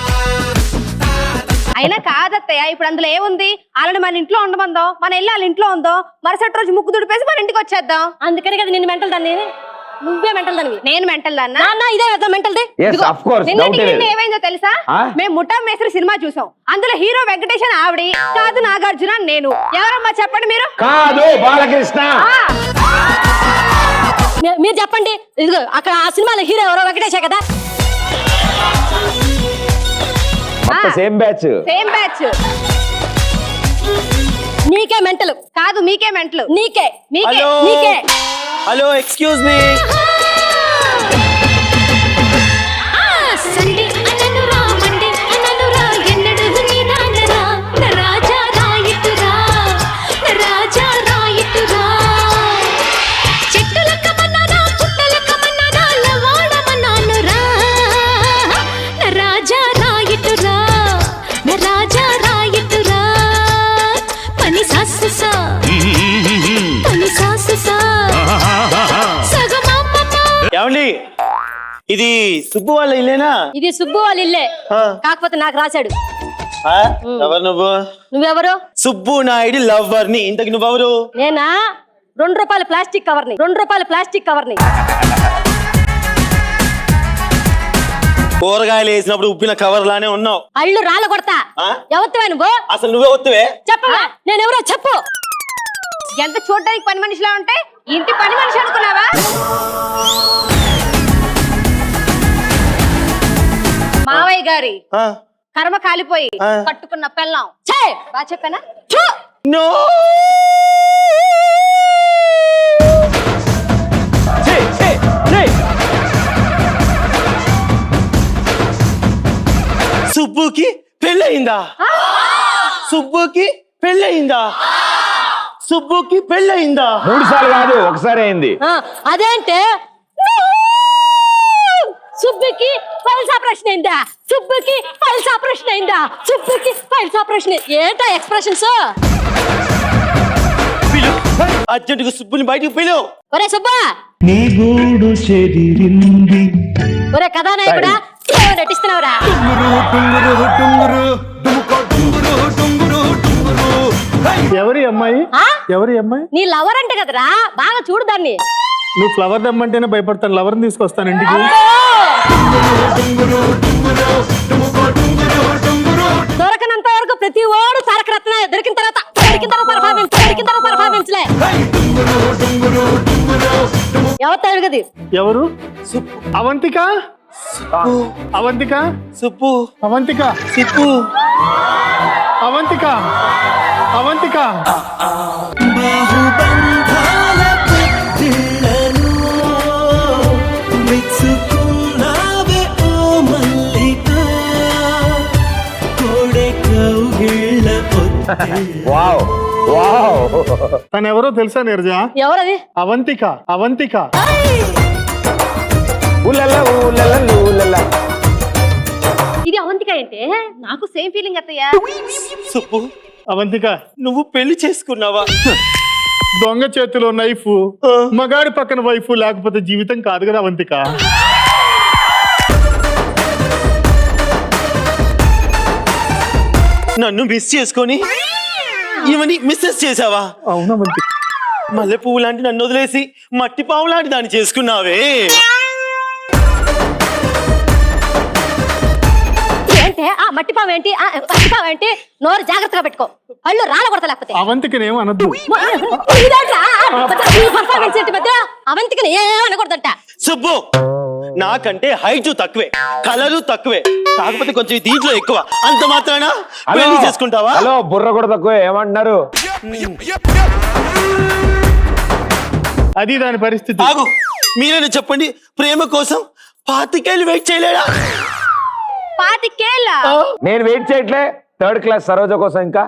అయినా కాదత్తయ్య, ఇప్పుడు అందులో ఏముంది? ఆల్రెడీ మన ఇంట్లో ఉండమందో, మన ఇల్లు వాళ్ళ ఇంట్లో ఉందో, మరుసటి రోజు ముగ్గు దుడిపేసి మన ఇంటికి వచ్చేద్దాం. అందుకని కదా నిన్ను మెంటల్ దాన్ని. నువ్వే మెంటల్ దానివి. నేను మెంటల్ దాన్నా? ఇదే మెంటల్ దే. ఏమైందో తెలుసా? మేము ముఠా మేస్త్రి సినిమా చూసాం. అందులో హీరో వెంకటేశన్ ఆవిడ కాదు, నాగార్జున నేను. ఎవరమ్మా చెప్పండి మీరు? కాదు, బాలకృష్ణ. మీరు చెప్పండి. ఇదిగో అక్కడ ఆ సినిమాలో హీరో ఎవరో వెంకటేశే కదా. Same batch. నీకే మెంటల్ కాదు, మీకే మెంటల్. నీకే. Hello, excuse me. ఏమండి, ఇది సుబ్బు వాళ్ళ ఇల్లేనా? ఇది సుబ్బు వాళ్ళ ఇల్లే, కాకపోతే నాకు రాశాడు. ఎవరు నువ్వు? నువ్వెవరు? సుబ్బు నాయుడు లవ్వర్ ని. ఇంతకి నువ్వెవరు? నేనా? ₹2 ప్లాస్టిక్ కవర్ ని. కూరగాయలు వేసినప్పుడు ఉప్పిన కవర్ లానే ఉన్నావు. అళ్ళు రాళ్ళ కొడతా. ఎవరివే నువ్వు? అసలు నువ్వే వస్తువే? చెప్పవా? నేనెవరో చెప్పు. ఎంత చూడడానికి పని మనిషిలా ఉంటే ఇంటి పని మనిషి అనుకున్నావా? మావయ్య గారి కర్మ కాలిపోయి కట్టుకున్న పెళ్ళాం ఛే బాగా చెప్పానా నో సుబ్బుకి పెళ్ళయిందా? సుబ్బుకి పెళ్ళయిందా? సుబ్బుకి పెళ్ళయిందా? 3 సార్లు కాదు, ఒకసారి అయింది. అదేంటే సుబ్బుకి ఫైల్స్ ఆపరేషన్ అయిందా? సుబ్బుకి ఫైల్స్ ఆపరేషన్ అయిందా? సుబ్బుకి ఫైల్స్ ఆపరేషన్ ఏంటో ఎక్స్ప్రెషన్స్? అర్జెంటుగా సుబ్బుని బయటికి పిలు. ఒరే సుబ్బా, నీ గూడు చెదిరింది. ఒరే కథానాయకుడా నటిస్తున్నావురా? ఎవరి అమ్మాయి? ఎవరి అమ్మాయి? నీ లవర్ అంటే కదరా, బాగా చూడు దాన్ని. నువ్వు ఫ్లవర్ దమ్మంటేనే భయపడతాను, లవర్ని తీసుకొస్తాను ఇంటికి. దొరకనంత వరకు ప్రతి ఓడు తారక రత్న, దొరికిన తర్వాత పర్ఫార్మెన్స్ లే. ఎవరు గది? ఎవరు? అవంతిక. అవంతిక సుబ్బు. అవంతిక సుబ్బు. అవంతిక. అవంతిక. తను ఎవరో తెలుసా నీరజ? ఎవరది? అవంతిక. అవంతిక. ఇది అవంతిక ఏంటే? నాకు సేమ్ ఫీలింగ్ అత్తయ్యా. సుబ్బు, అవంతిక నువ్వు పెళ్లి చేసుకున్నావా? దొంగ చేతిలో నైఫ్, మగాడి పక్కన వైఫ్ లేకపోతే జీవితం కాదు కదా అవంతిక. నన్ను మిస్ చేసుకొని ఇవన్నీ మిస్సెస్ చేసావా? అవునా అవంతిక? మల్లె పువ్వు లాంటి నన్ను వదిలేసి మట్టి పావు లాంటి దాన్ని చేసుకున్నావే. ఏంటే ఆ మట్టి పావు ఏంటి? మట్టి పావు ఏంటి? నోరు జాగ్రత్తగా పెట్టుకో, అళ్ళు రాళ్ళ కొడతా లేకపోతే. అవంతికనేమో అనద్దు. అవంతికని ఏమనకూడదంట. సుబ్బు, నాకంటే హైట్ తక్కువే, కలరు తక్కువే, కాకపోతే కొంచెం దీంట్లో ఎక్కువ. అంత మాత్రాన పెళ్లి చేసుకుంటావా? హలో, బుర్ర కూడా తక్కువే, ఏమంటున్నారు? అది దాని పరిస్థితి. ఆగు, మీరైనా చెప్పండి, ప్రేమ కోసం 25 ఏళ్ళు వెయిట్ చేయలేడా? 25 ఏళ్ళ? నేను వెయిట్ చేయట్లే, 3rd క్లాస్ సరోజ కోసం. ఇంకా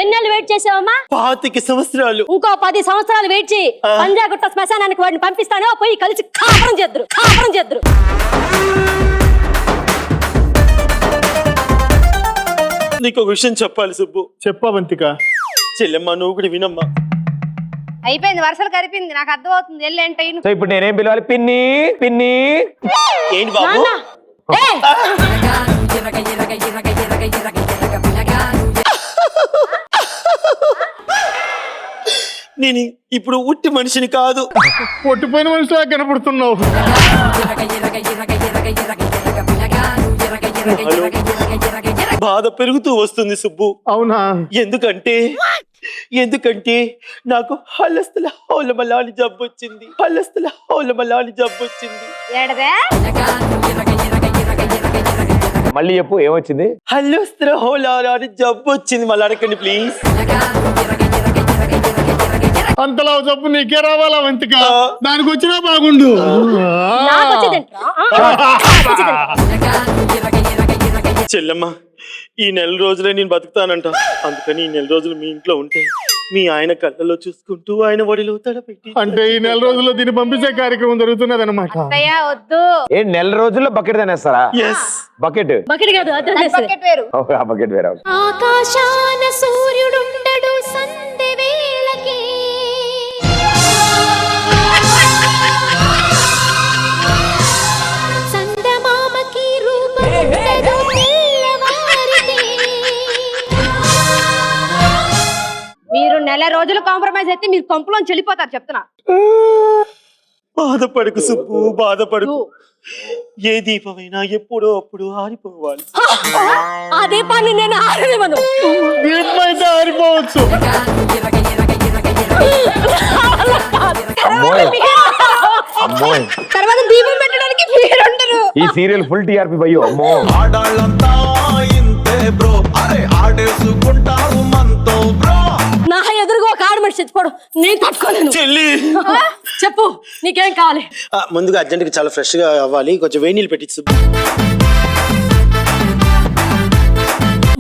ఎన్నేళ్ళు వెయిట్ చేసావమ్మా? 25 సంవత్సరాలు. ఇంకో 10 సంవత్సరాలు వెయిట్ చేయి, పంజాగుట్ట శ్మశానానికి వాడిని పంపిస్తాను, పోయి కలిసి కాపురం చేద్దరు. నీకు ఒక విషయం చెప్పాలి సుబ్బు. చెప్పు అవంతిక. చెల్లెమ్మ, నువ్వు కూడా వినమ్మా. అయిపోయింది, వరుసలు కలిపింది, నాకు అర్థం అవుతుంది. వెళ్ళేంటి సో ఇప్పుడు నేనేం పిలవాలి? పిన్ని. పిన్ని ఏంటి బాబు? నేను ఇప్పుడు ఉట్టి మనిషిని కాదు, పొట్టిపోయిన మనిషిలా కనపడుతున్నావు. బాధ పెరుగుతూ వస్తుంది సుబ్బు. అవునా? ఎందుకంటే నాకు హల్లస్తల హౌలమలా అని జబ్బు వచ్చింది. మళ్ళీ చెప్పు, ఏమొచ్చింది? హల్లస్తల హౌలమలా అని జబ్బు వచ్చింది. మళ్ళీ అడగండి ప్లీజ్. అంతలా జబ్బు నీకే రావాలా అవంతిక? దానికి వచ్చినా బాగుండు. చెల్లమ్మ, ఈ 4 రోజులే నేను బతుకుతానంట. అందుకని ఈ 4 రోజులు మీ ఇంట్లో ఉంటే మీ ఆయన కళ్ళలో చూసుకుంటూ ఆయన ఒడిలో తడపెట్టి. అంటే ఈ 4 రోజుల్లో దీన్ని పంపించే కార్యక్రమం జరుగుతున్నది అనమాట. వద్దు. 4 రోజుల్లో బకెట్ తినేస్తారా? బకెట్ కాదు, బకెట్ వేరు. బకెట్ వేరు. ఆకాశాన సూర్యుడుండడు సంధ్య వేళకి, సందమామకి రూపముండదు తెల్లవారితే. మీరు 4 రోజులు కాంప్రమైజ్ అయితే మీరు కొంపలోంచి వెళ్ళిపోతారు, చెప్తున్నా. బాధపడకు సుబ్బు, బాధపడకు. ఏ దీపమైనా ఎప్పుడో అప్పుడు ఆరిపోవాలి. ఆ దీపాన్ని నేను ఆరనివ్వను. దీపం అయితే ఆరిపోవచ్చు. అమ్మోయ్. ఈ సీరియల్ ఫుల్ టీఆర్పీ భయ్యో అమ్మో. ఆడాళ్ళంతా ఇంతే బ్రో, అరే ఆడేసుకుంటారు మనతో బ్రో. నా ఎదురుగా ఒక ఆడ మనిషి చచ్చిపోవడం నేను తట్టుకోలేను. చెల్లి చెప్పు నీకేం కావాలి? ముందుగా అర్జెంట్ గా చాలా ఫ్రెష్ గా అవ్వాలి, కొంచెం వేడి నీళ్ళు పెట్టించు.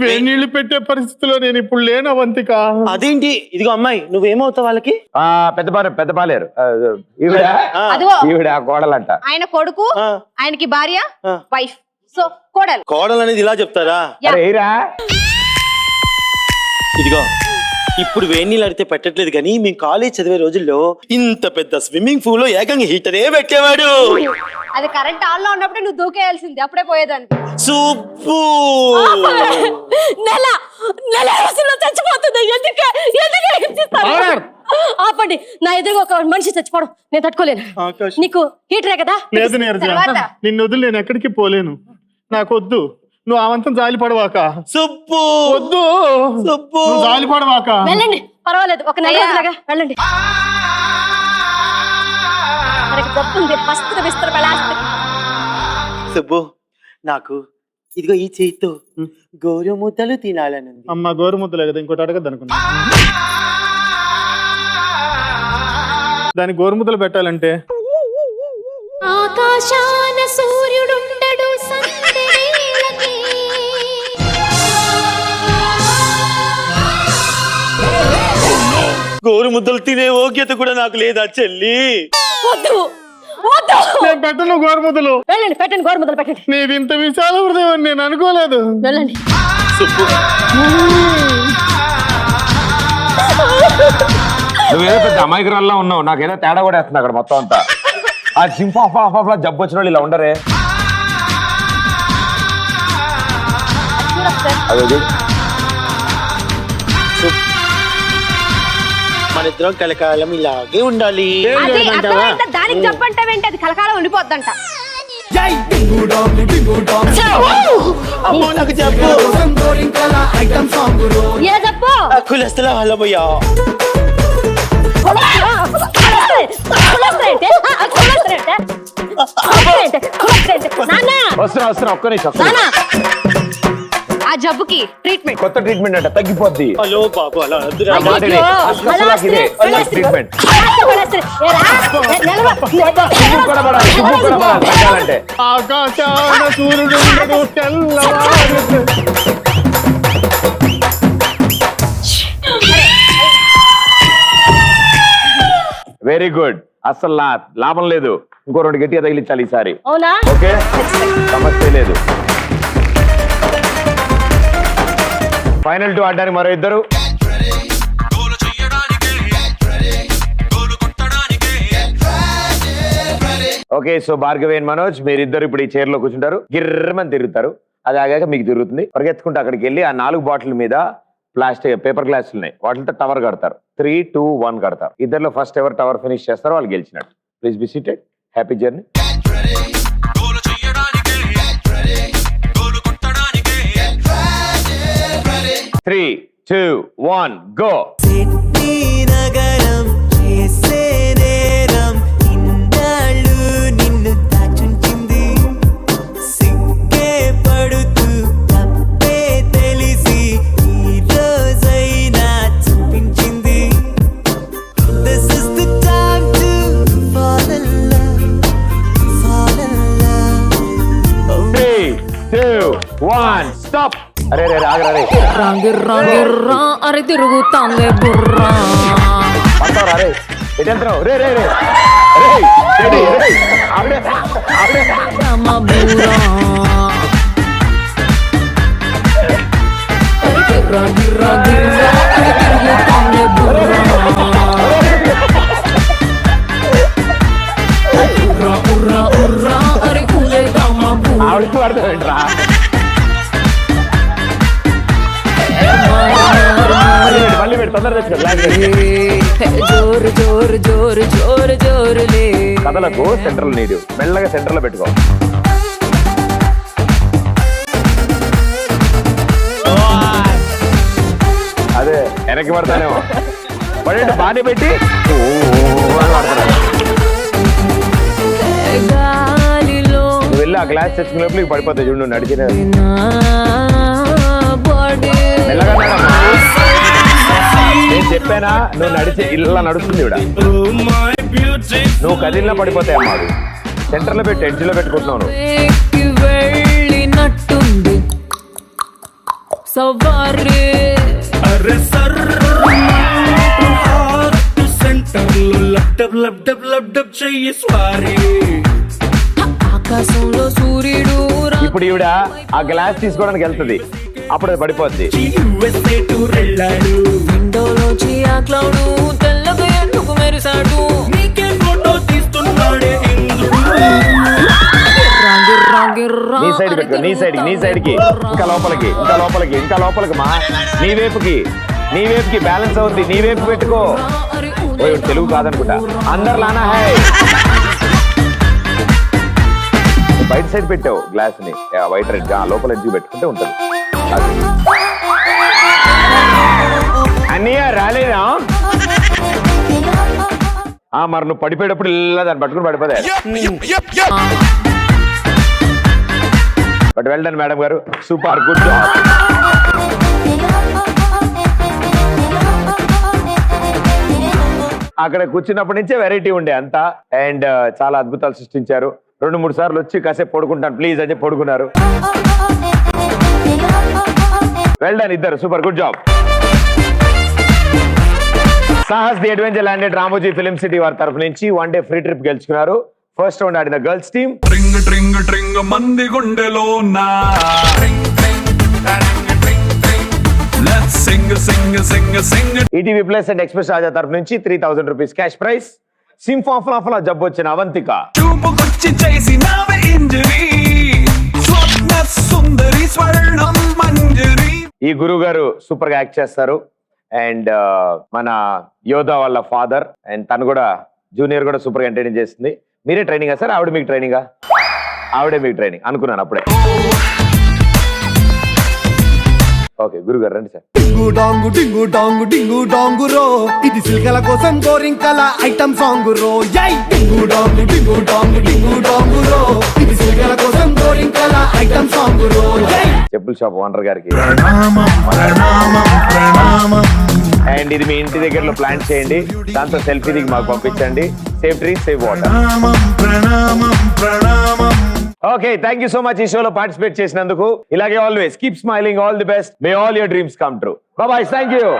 వేడి నీళ్లు పెట్టే పరిస్థితిలో నేను ఇప్పుడు లేను అవంతిక. అదేంటి? ఇదిగో అమ్మాయి, నువ్వేమవుతావు వాళ్ళకి? పెద్ద పాలేరు ఈవిడ కోడలంట. ఆయన కొడుకు, ఆయనకి భార్య, వైఫ్. సో కోడలు. కోడలు అనేది ఇలా చెప్తారా? ఇదిగో ఇప్పుడు వేడి నీళ్ళు అడిగితే పెట్టట్లేదు కానీ మేము కాలేజ్ చదివే రోజుల్లో ఇంత పెద్ద స్విమ్మింగ్ పూల్ లో ఏకంగా హీటరే పెట్టేవాడు. అది కరెంట్ ఆన్ లో ఉన్నప్పుడు నువ్వు దూకేయాల్సింది, అప్పుడే పోయేదానికి. సుబ్బు నెల రోజుల్లో చచ్చిపోతుంది. ఆపండి, నా ఎదురుగా ఒక మనిషి చచ్చిపోవడం నేను తట్టుకోలేను. నీకు హీటరే కదా? లేదు నీరజ, నిన్ను వదిలి నేను ఎక్కడికి పోలేను. నాకొద్దు, నువ్వు అవంతం జాలి పడవాక. సుబ్బు వద్దు, సుబ్బు జాలి పడవాక. వెళ్ళండి, పర్వాలేదు, ఒక నెల రోజులాగా వెళ్ళండి. సుబ్బు నాకు ఇదిగో ఈ చేతితో గోరుముద్దలు తినాలని. అమ్మ గోరుముద్దలే కదా, ఇంకోటి అడగద్దు అనుకున్నా. దానికి గోరుముద్దలు పెట్టాలంటే ఆకాశాన సూర్యుడుండడు సంధ్యవేళకి. గోరుముద్దలు తినే యోగ్యత కూడా నాకు లేదా చెల్లి? వద్దు, నేను పెట్టను గోరుముద్దలు. వెళ్ళండి, పెట్టండి, గోరుముద్దలు పెట్టండి. నీది ఇంత విశాల హృదయం అని నేను అనుకోలేదు. వెళ్ళండి. నువ్వేదో పెద్ద అమాయకురాల్లో ఉన్నావు, నాకేదో తేడా కూడా వేస్తుంది అక్కడ మొత్తం అంతా. ఆ సింఫ్ జబ్బు వచ్చిన వాళ్ళు ఇలా ఉండరే. అదే మన ఇద్దరం కలకాలం ఇలాగే ఉండాలి. దానికి చెప్పంటావేంటి? అది కలకాలం ఉండిపోద్దంట. కులస్తల వాళ్ళ పోయా వస్తున్నా ఒక్క నిమిషం. ఆ జబ్బుకి ట్రీట్మెంట్, కొత్త ట్రీట్మెంట్ అంట, తగ్గిపోద్ది. హలో బాబు అలా ట్రీట్మెంట్ ఆకాశాన సూర్యుడు తెల్లవారు. Very good. అసలు లాభం లేదు, ఇంకో 2 గట్టిగా తగిలించాలి ఈసారి. అవునా? ఓకే, సమస్య లేదు. ఫైనల్ 2 ఆడడానికి మరో ఇద్దరు. Okay, so Bhargavi and Manoj మీరిద్దరు ఇప్పుడు ఈ చైర్ లో కూర్చుంటారు. గిర్రమని తిరుగుతారు, అది ఆగాక మీకు తిరుగుతుంది. పరిగెత్తుకుంటూ అక్కడికి వెళ్ళి ఆ 4 బాటిల్ మీద ప్లాస్టిక్ పేపర్ గ్లాసులు ఉన్నాయి, వాటితో టవర్ కడతారు. 3, 2, 1 కడతారు. ఇద్దరులో ఫస్ట్ ఎవరు టవర్ ఫినిష్ చేస్తారో వాళ్ళు గెలిచినట్టు. Please be seated. Happy journey. 3, 2, 1 go. నగరం చేసే నేరం ఇన్నాళ్ళు నిన్ను దాచుంచింది. సిగ్గే పడుతూ తప్పే తెలిసి ఈ రోజైనా చూపించింది. This is the time to fall in love, fall in love. 3, 2, 1 stop. అరే రే ఆగరా రే. అరే తిరుగుతాందే బుర్రా. పడతారా రే? ఎటెంతరావు రే రే రే రే రెడీ రే ఆగరే ఆగరే అమ్మ బుర్రా. గిర్రా గిర్రా గిర్రా అరే తిరుగుతాందే బుర్రా. ఉర్రా ఉర్రా ఉర్రా అరే కూలేదమ్మ బుర్రా. ఆవిడకి పడతావేంట్రా? మళ్ళీ పెట్టి తొందర జోరు జోరు జోరు జోరు జోరులే. కథలకు సెంట్రల్ నీడు, మెల్లగా సెంటర్ లో పెట్టుకో. అదే వెనక్కి పడతానేమో. పడేంటి బాగానే పెట్టి గాలిలో నువ్వు వెళ్ళి ఆ గ్లాస్ తెచ్చుకునే లోపల నీకు పడిపోతాయి చూడు, నువ్వు నడిచిన నేను చెప్పానా, నువ్వు నడిచే ఇలా నడుస్తుంది ఇవిడ, నువ్వు కదిలినా పడిపోతాయి అమ్మా. అది సెంటర్ లో పెట్టి ఎడ్జ్ లో పెట్టుకుంటున్నావు నువ్వు. వెళ్ళినట్టుంది సవారీ అరే సర్ సెంటర్ లో లబ్డబ్ లబ్డబ్ లబ్డబ్ చెయ్యి స్వారీ. ఆకాశంలో సూర్యుడు ఇప్పుడు ఈవిడ ఆ గ్లాస్ తీసుకోవడానికి వెళ్తుంది, అప్పుడు అది పడిపోద్ది. విండోలోంచి ఆ క్లౌడ్ తెల్లగా ఎందుకు మెరిసాడు, నీకే ఫోటో తీస్తున్నాడే నీ సైడ్ పెట్టుకో, నీ సైడ్ కి ఇంకా లోపలికి ఇంకా లోపలికి ఇంకా లోపలికి మా నీ వైపుకి బ్యాలెన్స్ అవుద్ది, నీ వైపు పెట్టుకో. తెలుగు కాదనుకుంటా, అందరు లానా హై. బయట సైడ్ పెట్టావు గ్లాస్ ని, వైట్ రెడ్ లోపల ఎడ్జ్ పెట్టుకుంటే ఉంటుంది. అన్నయ్య రాలేదా? మరి నువ్వు పడిపోయేటప్పుడు ఇలా దాన్ని పట్టుకుని పడిపోదా. బట్ వెల్ డన్ మేడం గారు, సూపర్, గుడ్ జాబ్. అక్కడ కూర్చున్నప్పటి నుంచే వెరైటీ ఉండే అంతా, అండ్ చాలా అద్భుతాలు సృష్టించారు. 2-3 సార్లు వచ్చి కాసేపు పడుకుంటాను ప్లీజ్ అని చెప్పి పడుకున్నారు. వెల్ డన్ ఇద్దరు, super, good job. Sahas the adventure landed Ramoji film city వారి తరఫు నుంచి 1 డే ఫ్రీ ట్రిప్ గెలుచుకున్నారు. ఫస్ట్ రౌండ్ ఆడిన గర్ల్స్ టీమ్ ట్రింగ్ ట్రింగ్ ట్రింగ్ మంది గుండెలో నా ఈటీవీ ప్లస్ అండ్ ఎక్స్ప్రెస్ రాజా తరఫు నుంచి 3000 రూపీస్ క్యాష్ ప్రైజ్. సింఫాఫ్లాఫ్లా జబ్బు వచ్చిన అవంతిక, చూపుకొచ్చి చేసినావే ఇంజరీ స్వప్న సుందరి స్వర్ణం మంజరి. ఈ గురువు గారు సూపర్ గా యాక్ట్ చేస్తారు, అండ్ మన యోధా వాళ్ళ ఫాదర్, అండ్ తను కూడా జూనియర్ కూడా సూపర్ గా ఎంటర్టైన్ చేస్తుంది. మీరే ట్రైనింగా సార్? ఆవిడ మీకు ట్రైనింగా? ఆవిడే మీకు ట్రైనింగ్ అనుకున్నాను అప్పుడే. ఓకే గురుగారు రండి సార్. డింగు డాంగు డింగు డాంగు డింగు డాంగు రో, ఇది సిల్కల కోసం గోరింకల ఐటమ్ సాంగ్ రో. యై డింగు డాంగు డింగు డాంగు డింగు డాంగు రో, ఇది సిల్కల కోసం గోరింకల ఐటమ్ సాంగ్ రో. యై చెప్పుల షాప్ ఓనర్ గారికి ప్రణామం ప్రణామం ప్రణామం. అండ్ ఇది మీ ఇంటి దగ్గరలో ప్లాన్ చేయండి, దాంతో సెల్ఫీ దిగి మాకు పంపించండి. Safe drinks, safe water. ప్రణామం ప్రణామం ప్రణామం. Okay, thank you so much ఈ షోలో పార్టిసిపేట్ చేసినందుకు. ఇలాగే always keep smiling, all the best, may all your dreams come true. Bye, thank you.